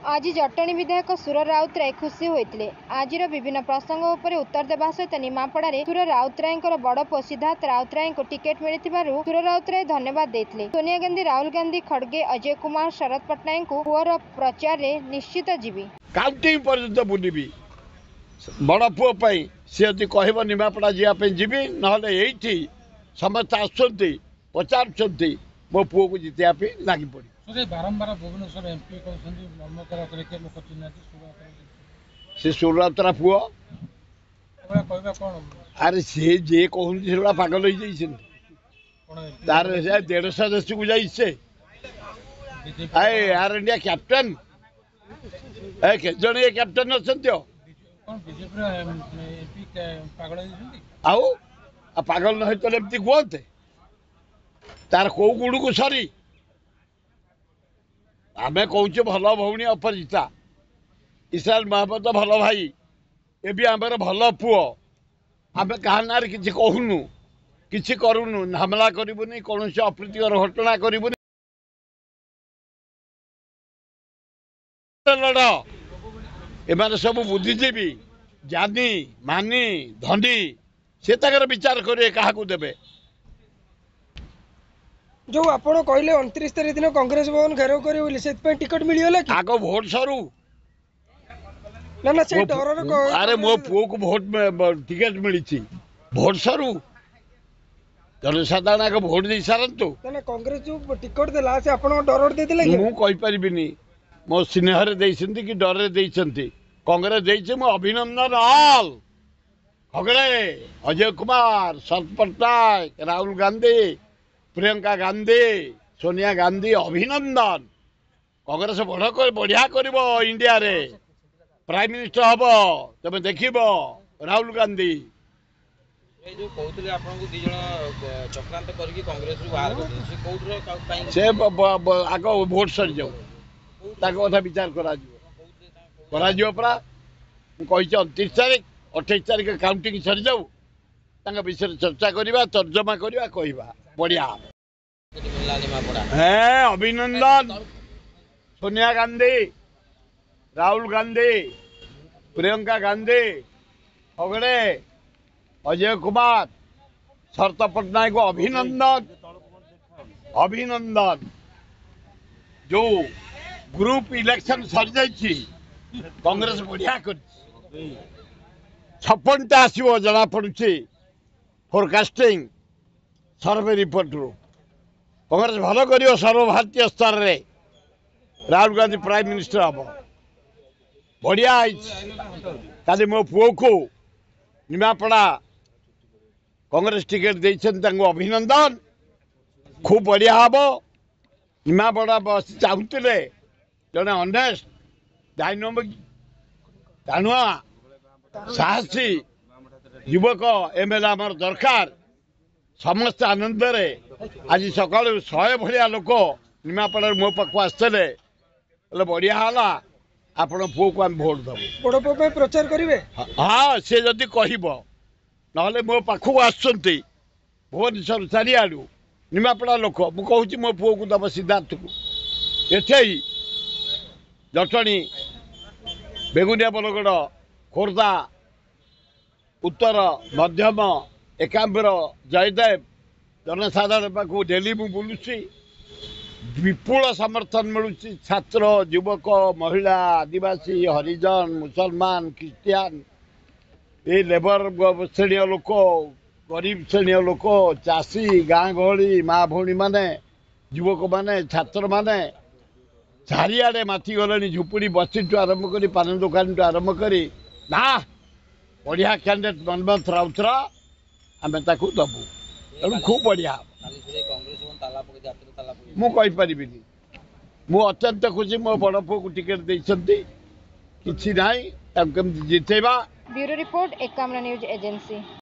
आज जटणी विधायक सुर राउतराय खुशी होते। आज विभिन्न प्रसंग उपर उत्तर देवा सहित निमापड़े सुर राउतराय बड़ पुओ सिद्धार्थ राउतराय को टिकेट मिली सुर राउतराय धन्यवाद देते। सोनिया गांधी, राहुल गांधी, खड़गे, अजय कुमार, शरद पट्टनायक पुओर प्रचार में निश्चित जीवी काउंटिंग पर्यंत बुलबी बड़ पुओ सी यदि कह निमापड़ा जावाई जीवी ना समस्त आसुँच पचार मो पुओ को जितने लगी पड़ी बारंबार भुवनेश्वर एमपी से सुर राउतरा पुओ अरे सी जे कहते पागल हो तार 150 देश को जाइए यार इंडिया कैप्टन के जन ये कैप्टन अच्छा पागल न तो एमती कहते तार कौ गुड़ को सरी आम कौच भल भौणी अपरिजिता इस्राएल महापत भल भाई ए भी आमर भल पुओ आम क्या ना कि कहूनु कि करूनु हमला करूनी कौन से अप्रीतिकर घटना करूनी लड़ एम सब बुद्धिजीवी ज्ञानी मानी धनी से विचार करेंगे क्या देवे जो आपण कहले 29 तारीख दिन कांग्रेस भवन घेराव करे से टिकट मिलगला कि आग भोट सरू ना ना से डर अरे मो पुओ को भोट टिकट मिली भोट सरू जनसाधारण आगे भोट दे सारंतु ना कांग्रेस जो टिकट देला से आपण डर दे देले मु कहि परिबिनी मो स्नेहरे देइसंती कि डरे देइसंती कांग्रेस देइछे मो अभिनंदन ऑल खगड़े अजय कुमार शरद पट्टनायक राहुल गांधी प्रियंका गांधी सोनिया गांधी अभिनंदन कांग्रेस बढ़िया कर इंडिया रे प्राइम मिनिस्टर हम तुम देख राहुल गांधी से आग भोट सरी जाऊ कथा विचार करा परा मुझे 29 तारीख 28 तारीख काउंटिंग सरी जाऊ विषय चर्चा करवा तर्जमा करवा कहवा बढ़िया अभिनंदन सोनिया गांधी राहुल गांधी प्रियंका गांधी खगड़े अजय कुमार शरद पट्टनायक को अभिनंदन अभिनंदन जो ग्रुप इलेक्शन सर जाइए कांग्रेस बढ़िया कर 56टा आसो जना पड़ुछि फोरकास्टिंग सर्वे रिपोर्ट रू कांग्रेस भल कर सर्वभारतीय स्तर रे राहुल गांधी प्राइम मिनिस्टर हम बढ़िया कल मो पुओ को निमापड़ा कांग्रेस टिकेट देते अभिनंदन खूब बढ़िया हम निमापड़ा बस चाहूले जड़े अनेस्ट डायनामिक टाणुआ साहसी युवक एमएलए आमर दरकार समस्त आनंद रे आज सका 100 भाया लोक निमापड़ा मो पाक आसते बढ़िया है आपण पुओ को आम भोट दबु बड़ पुओ प्रचार करेंगे हाँ सी जदि कह ना मो पाखक आसुँच भुवनेश्वर चारिआडू निमापड़ा लोक मुझे मो पुओ को दब सिद्धार्थ को एठे जटणी बेगुनिया बरगड़ खोर्धा उत्तर मध्यम एकाम्बर जयदेव जनसाधारण पाक डेली मु बुलूसी विपुल समर्थन मिलूँ छात्र युवक महिला आदिवासी हरिजन मुसलमान क्रिश्चियन ये लेबर श्रेणी लोक गरीब श्रेणी लोक चाषी गाँ गहली माँ भौणी माने युवक माने छात्र माने चारिआडे माथि गले झुपुड़ी बसी आरंभ कर पान दुकान आरंभ कर ना बढ़िया कैंडिडेट मनमोहन राउतरा आम दबु तेणु खूब बढ़िया मुझे मु अत्यंत खुशी मो बड़ पुओ को टिकेट देते कि जितेबा। Bureau report Ekamra news agency.